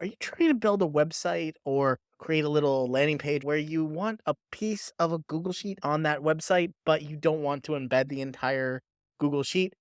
Are you trying to build a website or create a little landing page where you want a piece of a Google Sheet on that website, but you don't want to embed the entire Google Sheet?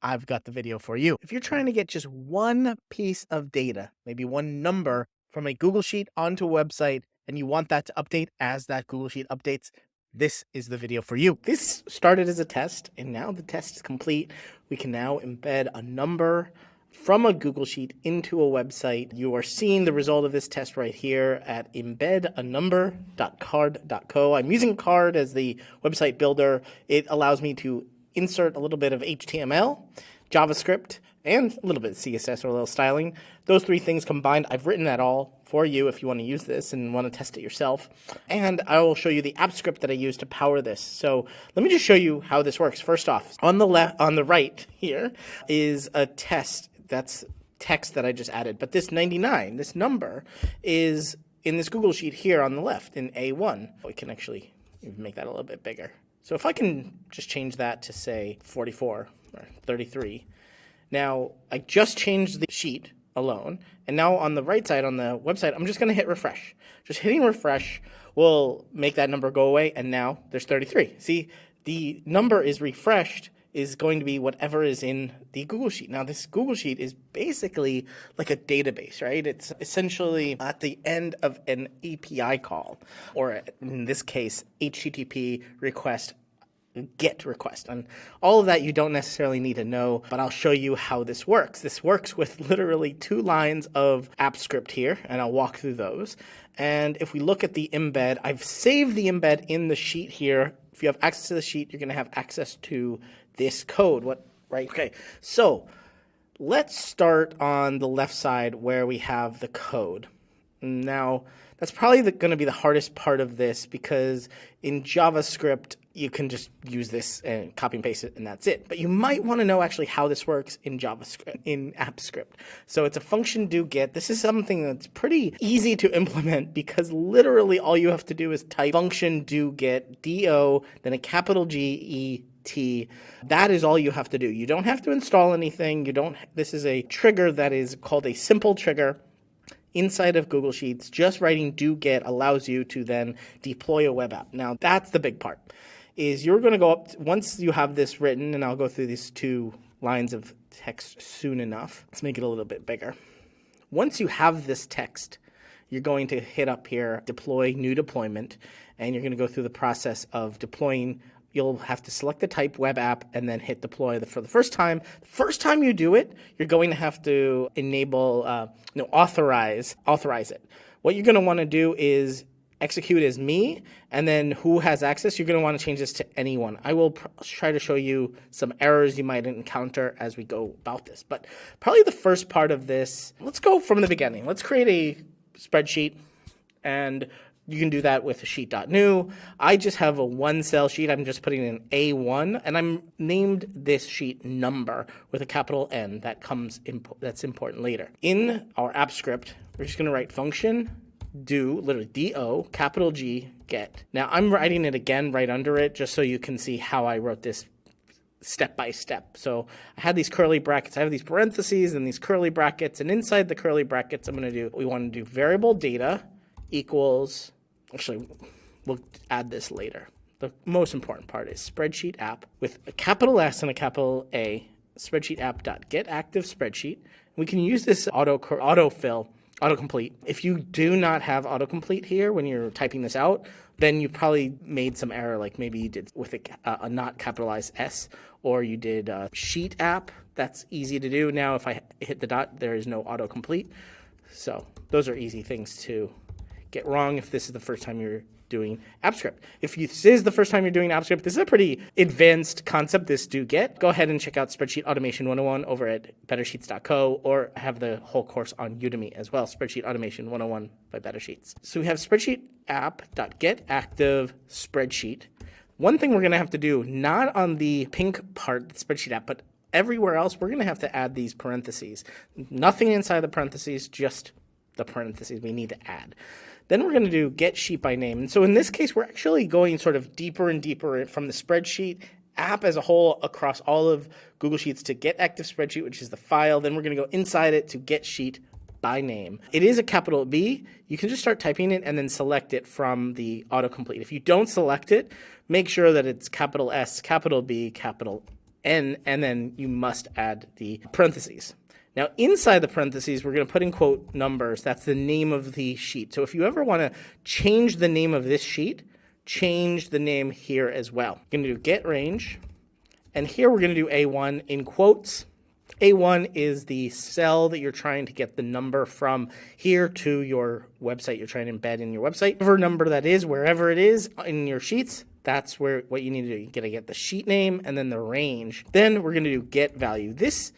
I've got the video for you. If you're trying to get just one piece of data, maybe one number from a Google Sheet onto a website, and you want that to update as that Google Sheet updates, this is the video for you. This started as a test, and now the test is complete. We can now embed a number from a Google Sheet into a website. You are seeing the result of this test right here at embedanumber.card.co. I'm using Card as the website builder. It allows me to insert a little bit of HTML, JavaScript, and a little bit of CSS or a little styling. Those three things combined, I've written that all for you if you want to use this and want to test it yourself. And I will show you the app script that I use to power this. So let me just show you how this works. First off, on the right here is a test. That's text that I just added. But this 99, this number, is in this Google Sheet here on the left in A1. We can actually make that a little bit bigger. So if I can just change that to, say, 44 or 33. Now, I just changed the sheet alone. And now on the right side, on the website, I'm just going to hit refresh. Just hitting refresh will make that number go away. And now there's 33. See, the number is refreshed is going to be whatever is in the Google Sheet. Now, this Google Sheet is basically like a database, right? It's essentially at the end of an API call, or in this case, HTTP request, GET request. And all of that you don't necessarily need to know, but I'll show you how this works. This works with literally 2 lines of app script here, and I'll walk through those. And if we look at the embed, I've saved the embed in the sheet here. If you have access to the sheet, you're going to have access to this code. Right? Okay. So let's start on the left side where we have the code. Now, that's probably going to be the hardest part of this because in JavaScript, you can just use this and copy and paste it, and that's it. But you might want to know actually how this works in JavaScript, in AppScript. So it's a function do get. This is something that's pretty easy to implement because literally all you have to do is type function do get, do, then a capital G-E-T. That is all you have to do. You don't have to install anything. This is a trigger that is called a simple trigger. Inside of Google Sheets, just writing do get allows you to then deploy a web app. Now, that's the big part, is you're going to go up, once you have this written, and I'll go through these 2 lines of text soon enough. Let's make it a little bit bigger. Once you have this text, you're going to hit up here, deploy new deployment, and you're going to go through the process of deploying. You'll have to select the type web app and then hit deploy for the first time. The first time you do it, you're going to have to enable, authorize it. What you're going to want to do is execute as me, and then who has access, you're going to want to change this to anyone. I will try to show you some errors you might encounter as we go about this. But probably the first part of this, let's go from the beginning. Let's create a spreadsheet, and you can do that with a sheet.new. I just have a 1-cell sheet. I'm just putting in A1, and I'm named this sheet number with a capital N. That's important later. In our app script, we're just going to write function do, literally do, capital G, get. Now, I'm writing it again right under it just so you can see how I wrote this step by step. So I had these curly brackets, I have these parentheses and these curly brackets, and inside the curly brackets, we want to do variable data equals. Actually, we'll add this later. The most important part is spreadsheet app with a capital S and a capital A, spreadsheet app.getActive spreadsheet. We can use this autocomplete. If you do not have autocomplete here when you're typing this out, then you probably made some error, like maybe you did with a not capitalized S, or you did sheet app. That's easy to do. Now, if I hit the dot, there is no autocomplete. So those are easy things to get wrong if this is the first time you're doing AppScript. If this is the first time you're doing AppScript, this is a pretty advanced concept, this do get. Go ahead and check out Spreadsheet Automation 101 over at bettersheets.co, or have the whole course on Udemy as well, Spreadsheet Automation 101 by BetterSheets. So we have spreadsheet app.getActive spreadsheet. One thing we're going to have to do, not on the pink part, the spreadsheet app, but everywhere else, we're going to have to add these parentheses. Nothing inside the parentheses, just the parentheses we need to add. Then we're going to do get sheet by name. And so in this case, we're actually going sort of deeper and deeper from the spreadsheet app as a whole across all of Google Sheets to get active spreadsheet, which is the file. Then we're going to go inside it to get sheet by name. It is a capital B. You can just start typing it and then select it from the autocomplete. If you don't select it, make sure that it's capital S, capital B, capital N, and then you must add the parentheses. Now, inside the parentheses, we're going to put in quote numbers. That's the name of the sheet. So if you ever want to change the name of this sheet, change the name here as well. We're going to do get range. And here we're going to do A1 in quotes. A1 is the cell that you're trying to get the number from here to your website. You're trying to embed in your website. Whatever number that is, wherever it is in your sheets, that's where what you need to do. You're going to get the sheet name and then the range. Then we're going to do get value. This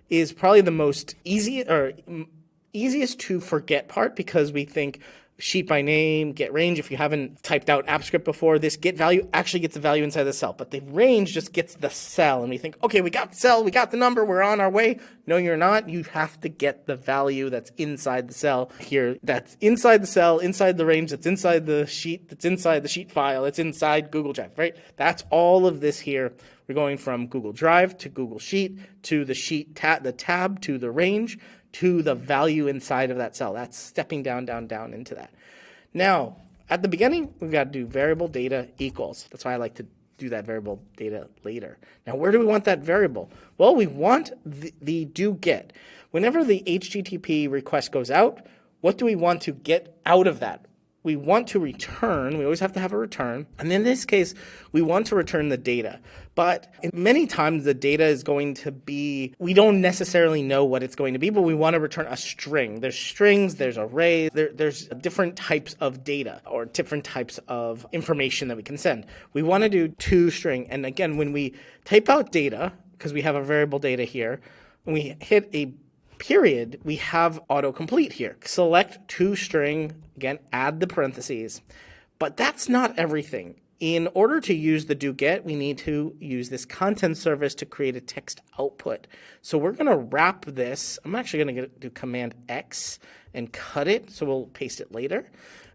is probably the most easiest to forget part because we think sheet by name, get range. If you haven't typed out AppScript before, this get value actually gets the value inside the cell, but the range just gets the cell. And we think, okay, we got the cell, we got the number, we're on our way. No, you're not. You have to get the value that's inside the cell here. That's inside the cell, inside the range, that's inside the sheet, that's inside the sheet file, it's inside Google Drive, right? That's all of this here. We're going from Google Drive to Google Sheet to the sheet the tab to the range to the value inside of that cell. That's stepping down, down, down into that. Now, at the beginning, we've got to do variable data equals. That's why I like to do that variable data later. Now, where do we want that variable? Well, we want the do get. Whenever the HTTP request goes out, what do we want to get out of that? We want to return, we always have to have a return, and in this case, we want to return the data. But many times the data is going to be, we don't necessarily know what it's going to be, but we want to return a string. There's strings, there's arrays, there's different types of data or different types of information that we can send. We want to do toString, and again, when we type out data, because we have a variable data here, when we hit a period, we have autocomplete here. Select toString, again, add the parentheses. But that's not everything. In order to use the do-get, we need to use this content service to create a text output. So we're going to wrap this. I'm actually going to do Command X and cut it, so we'll paste it later.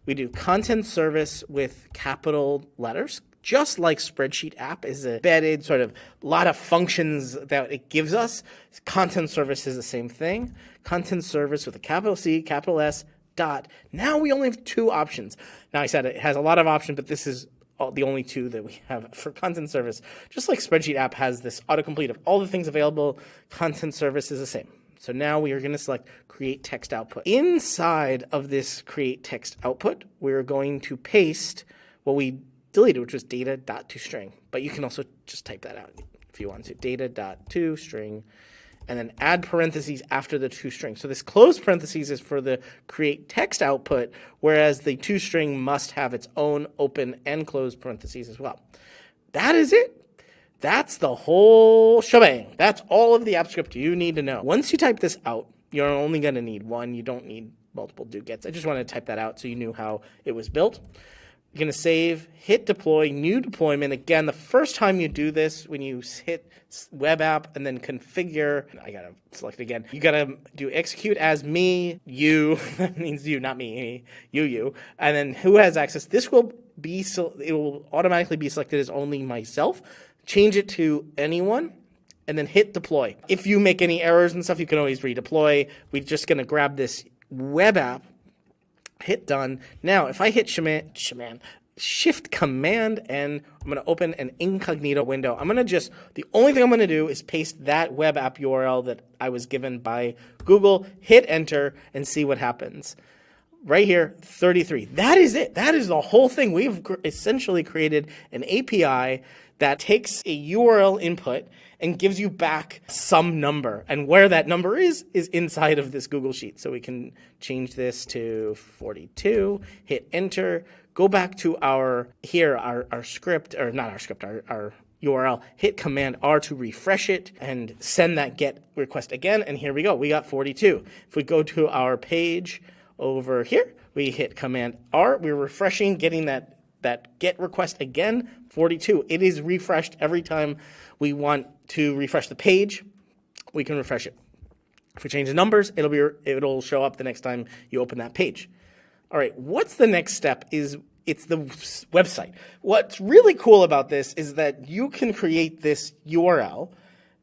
We do content service with capital letters, just like Spreadsheet app is embedded, sort of a lot of functions that it gives us. Content service is the same thing. Content service with a capital C, capital S, dot. Now we only have two options. Now I said it has a lot of options, but this is the only two that we have for content service. Just like Spreadsheet app has this autocomplete of all the things available, content service is the same. So now we are going to select create text output. Inside of this create text output, we're going to paste what we deleted, which was data.toString. But you can also just type that out if you want to. Data.toString, and then add parentheses after the toString. So this closed parentheses is for the create text output, whereas the toString must have its own open and closed parentheses as well. That is it. That's the whole shebang. That's all of the AppScript you need to know. Once you type this out, you're only going to need one. You don't need multiple do-gets. I just wanted to type that out so you knew how it was built. You're going to save, hit deploy, new deployment. Again, the first time you do this, when you hit web app and then configure, I got to select it again. You got to do execute as me, you, that means you, not me, you. And then who has access? This will be, it will automatically be selected as only myself. Change it to anyone and then hit deploy. If you make any errors and stuff, you can always redeploy. We're just going to grab this web app, hit done. Now, if I hit Shift Command N, I'm going to open an incognito window. The only thing I'm going to do is paste that web app URL that I was given by Google, hit enter, and see what happens. Right here, 33. That is it. That is the whole thing. We've essentially created an API that takes a URL input and gives you back some number. And where that number is inside of this Google Sheet. So we can change this to 42, hit enter, go back to our script, or not our script, our URL, hit Command R to refresh it and send that GET request again. And here we go. We got 42. If we go to our page over here, we hit Command R. We're refreshing, getting that GET request again, 42. It is refreshed every time we want to refresh the page. We can refresh it. If we change the numbers, it'll show up the next time you open that page. All right, what's the next step? It's the website. What's really cool about this is that you can create this URL.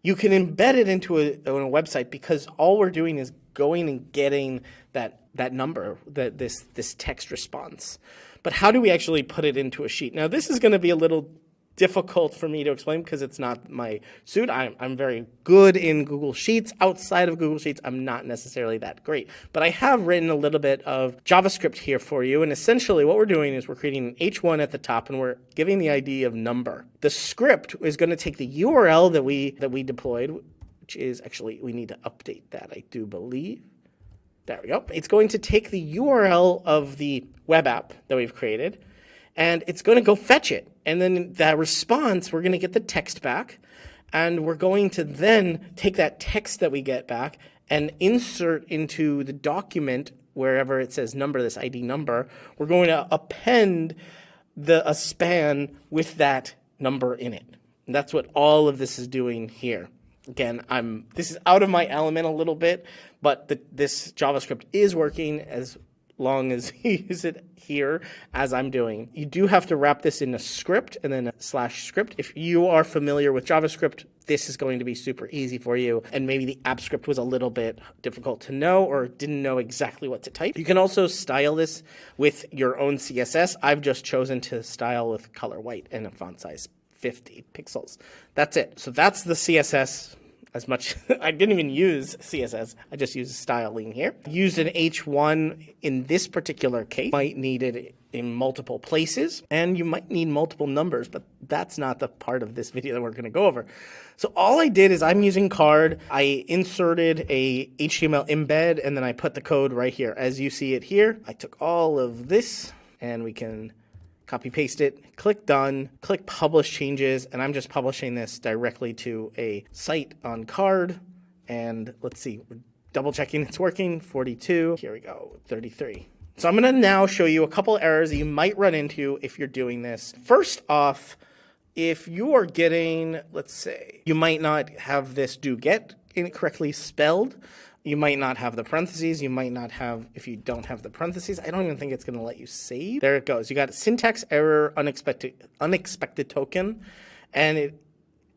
You can embed it into a website because all we're doing is going and getting that number, this text response. But how do we actually put it into a sheet? Now, this is going to be a little difficult for me to explain because it's not my suit. I'm very good in Google Sheets. Outside of Google Sheets, I'm not necessarily that great. But I have written a little bit of JavaScript here for you. And essentially what we're doing is we're creating an H1 at the top and we're giving the ID of number. The script is going to take the URL that we deployed, which is actually, we need to update that, I do believe. There we go. It's going to take the URL of the web app that we've created, and it's going to go fetch it. And then that response, we're going to get the text back, and we're going to then take that text that we get back and insert into the document wherever it says number, this ID number. We're going to append a span with that number in it. And that's what all of this is doing here. Again, this is out of my element a little bit, but this JavaScript is working as long as you use it here as I'm doing. You do have to wrap this in a script and then a /script. If you are familiar with JavaScript, this is going to be super easy for you. And maybe the app script was a little bit difficult to know or didn't know exactly what to type. You can also style this with your own CSS. I've just chosen to style with color white and a font size 50 pixels. That's it. So that's the CSS. As much, I didn't even use CSS. I just used styling here. Used an H1 in this particular case. Might need it in multiple places, and you might need multiple numbers, but that's not the part of this video that we're going to go over. So all I did is I'm using card. I inserted a HTML embed, and then I put the code right here. As you see it here, I took all of this, and we can copy paste it, click done, click publish changes, and I'm just publishing this directly to a site on card. And let's see, we're double checking it's working. 42, here we go, 33. So I'm gonna now show you a couple errors that you might run into if you're doing this. First off, if you are getting, let's say, you might not have this do get incorrectly spelled. You might not have the parentheses. You might not have, if you don't have the parentheses, I don't even think it's going to let you save. There it goes. You got a syntax error, unexpected token, and it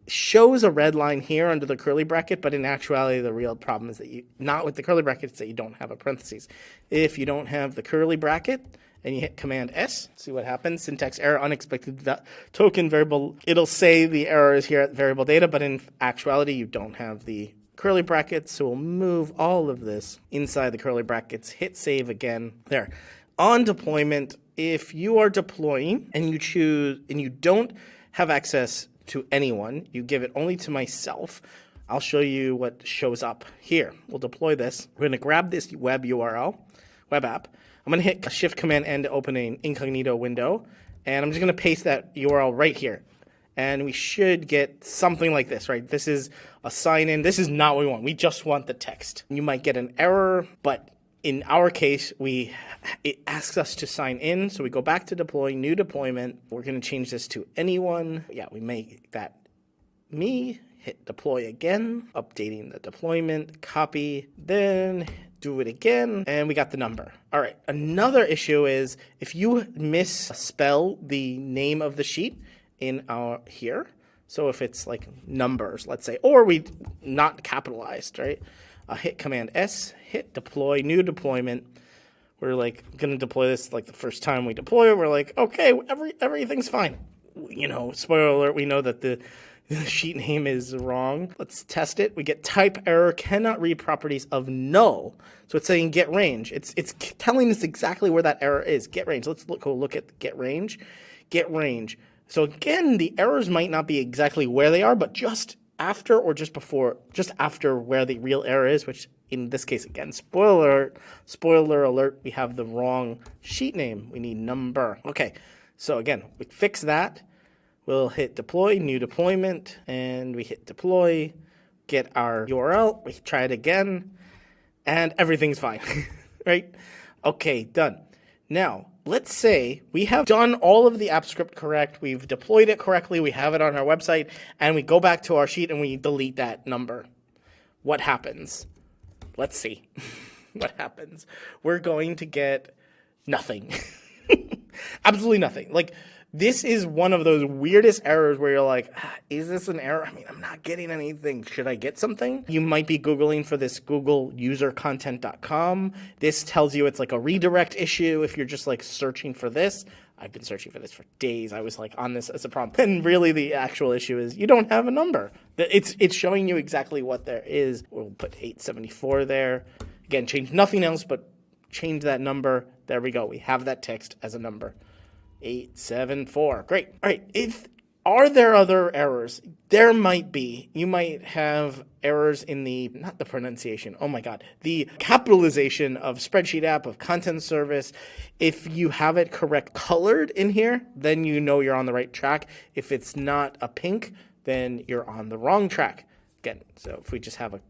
shows a red line here under the curly bracket, but in actuality, the real problem is that not with the curly bracket, it's that you don't have a parentheses. If you don't have the curly bracket and you hit Command S, see what happens. Syntax error, unexpected token variable. It'll say the error is here at variable data, but in actuality, you don't have the curly brackets, so we'll move all of this inside the curly brackets, hit save again. There. On deployment, if you are deploying and you choose and you don't have access to anyone, you give it only to myself, I'll show you what shows up here. We'll deploy this. We're going to grab this web URL, web app. I'm going to hit Shift Command N to open an incognito window, and I'm just going to paste that URL right here. And we should get something like this, right? This is a sign in. This is not what we want. We just want the text. You might get an error, but in our case, it asks us to sign in. So we go back to deploy, new deployment. We're going to change this to anyone. Yeah, we make that me. Hit deploy again, updating the deployment, copy, then do it again, and we got the number. All right, another issue is if you misspell the name of the sheet, in our here. So if it's like numbers, let's say, or we not capitalized, right? Hit Command S, hit deploy, new deployment. We're like going to deploy this like the first time we deploy it. We're like, okay, everything's fine. You know, spoiler alert, we know that the sheet name is wrong. Let's test it. We get type error, cannot read properties of null. So it's saying get range. It's telling us exactly where that error is. Get range. Let's go look at get range. Get range. So again, the errors might not be exactly where they are, but just after or just before, just after where the real error is, which in this case, again, spoiler alert, we have the wrong sheet name. We need number. Okay, so again, we fix that. We'll hit deploy, new deployment, and we hit deploy, get our URL, we try it again, and everything's fine, right? Okay, done. Now, let's say we have done all of the app script correct, we've deployed it correctly, we have it on our website, and we go back to our sheet and we delete that number. What happens? Let's see what happens. We're going to get nothing. Absolutely nothing. Like, This is one of those weirdest errors where you're like, is this an error? I mean, I'm not getting anything. Should I get something? You might be Googling for this Google usercontent.com. This tells you it's like a redirect issue if you're just like searching for this. I've been searching for this for days. I was like on this as a problem. And really the actual issue is you don't have a number. It's showing you exactly what there is. We'll put 874 there. Again, change nothing else, but change that number. There we go. We have that text as a number. 874. Great. All right. Are there other errors? There might be. You might have errors in not the pronunciation, oh my God, the capitalization of spreadsheet app, of content service. If you have it correct colored in here, then you know you're on the right track. If it's not a pink, then you're on the wrong track. Again, so if we just have a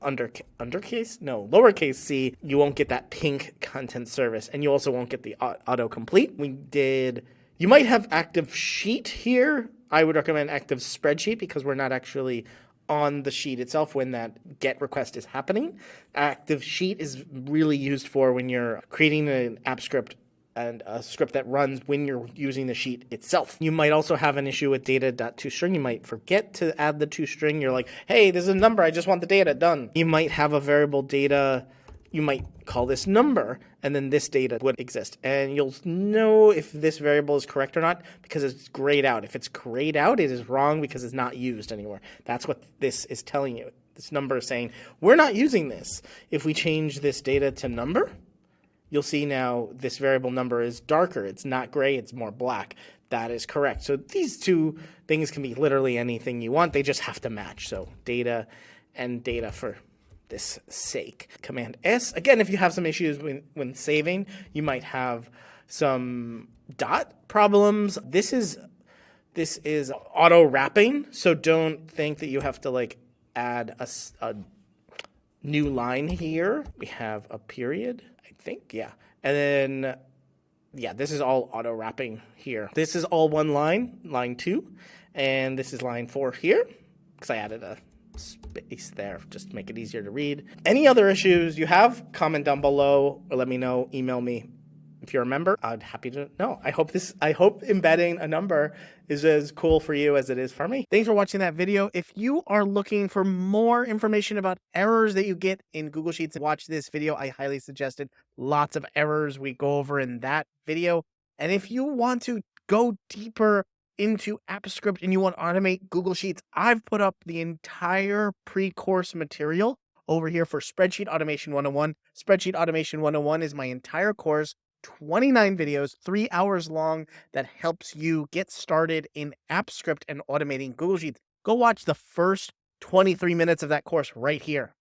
lowercase c, you won't get that pink content service, and you also won't get the autocomplete. You might have active sheet here. I would recommend active spreadsheet because we're not actually on the sheet itself when that get request is happening. Active sheet is really used for when you're creating an app script and a script that runs when you're using the sheet itself. You might also have an issue with data.toString. You might forget to add the toString. You're like, hey, this is a number. I just want the data done. You might have a variable data. You might call this number, and then this data would exist. And you'll know if this variable is correct or not because it's grayed out. If it's grayed out, it is wrong because it's not used anywhere. That's what this is telling you. This number is saying, we're not using this. If we change this data to number, you'll see now this variable number is darker. It's not gray, it's more black. That is correct. So these two things can be literally anything you want. They just have to match. So data and data for this sake. Command S. Again, if you have some issues when saving, you might have some dot problems. This is auto wrapping. So don't think that you have to like add a new line here. We have a period, I think. Yeah. And then, yeah, this is all auto wrapping here. This is all one line 2. And this is line 4 here because I added a space there just to make it easier to read. Any other issues you have, comment down below or let me know, email me. If you're a member, I'd happy to know. I hope embedding a number is as cool for you as it is for me. Thanks for watching that video. If you are looking for more information about errors that you get in Google Sheets, watch this video. I highly suggest it. Lots of errors we go over in that video. And if you want to go deeper into AppScript and you want to automate Google Sheets, I've put up the entire pre-course material over here for Spreadsheet Automation 101. Spreadsheet Automation 101 is my entire course. 29 videos, 3 hours long, that helps you get started in AppScript and automating Google Sheets. Go watch the first 23 minutes of that course right here.